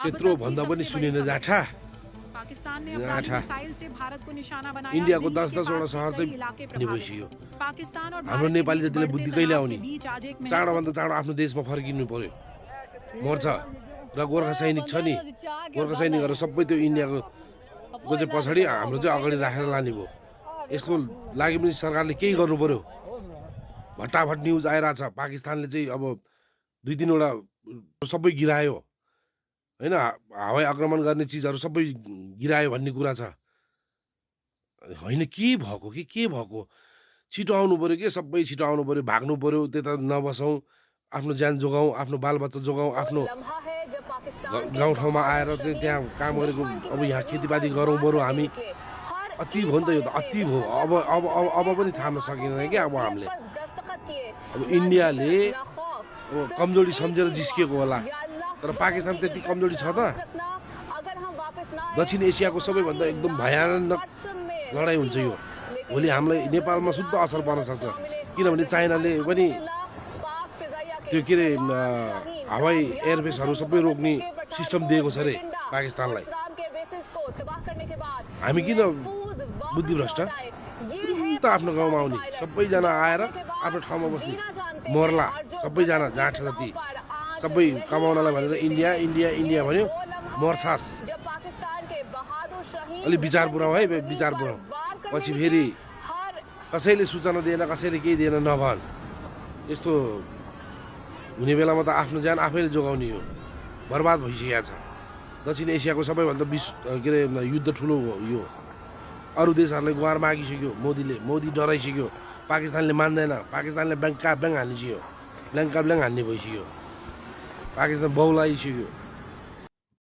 त्यत्रो भन्दा पनि सुनिन जाठा पाकिस्तान ने अपनी मिसाइल से भारत को निशाना बनाया। इन्डियाको 10-10 वटा शहर चाहिँ भइसक्यो। पाकिस्तान और हाम्रो नेपाली जतिले बुद्धि कहिले आउने आज एक चाँडोभन्दा चाँडो आफ्नो देशमा फर्किनु पर्यो मर्छ र गोर्खा सैनिक छ नि गोर्खा सैनिकहरू सबै त्यो इन्डियाको चाहिँ पछाडि हाम्रो चाहिँ अगाडि राखेर लाने भयो यसको लागि पनि सरकारले केही गर्नु पर्यो भट्टाभट न्युज आइरहेछ पाकिस्तानले चाहिँ अब 2-3 वटा सबै गिरायो हैन हवाई आक्रमण गर्ने चिजहरू सबै गिरायो भन्ने कुरा छ हैन के भएको छिटो आउनु पर्यो के सबै छिटो आउनु पर्यो भाग्नु पर्यो त्यता नबसौँ आफ्नो ज्यान जोगाउँ आफ्नो बालबच्चा जोगाउँ आफ्नो गाउँठाउँमा आएर चाहिँ त्यहाँ काम गरेको अब यहाँ खेतीपाती गरौँ बरु हामी अति भयो नि त यो त अति भयो अब पनि थाम्न सकिँदैन क्या अब हामीले अब इन्डियाले अब कमजोरी सम्झेर जिस्किएको होला तर पाकिस्तान त्यति कमजोरी छ त दक्षिण एसियाको सबैभन्दा एकदम भयानक लडाइँ हुन्छ यो भोलि हामीलाई नेपालमा शुद्ध असर पर्न सक्छ किनभने चाइनाले पनि त्यो के अरे हवाई एयरबेसहरू सबै रोक्ने सिस्टम दिएको छ अरे पाकिस्तानलाई हामी किन बुद्धिभ्रष्ट त आफ्नो गाउँमा आउने सबैजना आएर आफ्नो ठाउँमा बस्ने मर्ला सबैजना जाँठ जति सबै कमाउनलाई भनेर इन्डिया इन्डिया इन्डिया भन्यो मर्छास अलि विचार पुऱ्याउँ है विचार पुऱ्याउँ पछि फेरि कसैले सूचना दिएन कसैले केही दिएन नभन यस्तो हुने बेलामा त आफ्नो ज्यान आफैले जोगाउने हो बर्बाद भइसकेको छ दक्षिण एसियाको सबैभन्दा के अरे युद्ध ठुलो हो यो अरू देशहरूलाई गुहार मागिसक्यो मोदी डराइसक्यो पाकिस्तानले मान्दैन पाकिस्तानले ब्याङ्क हान्ने हान्ने भइसक्यो पाकिस्तान बौलाइसक्यो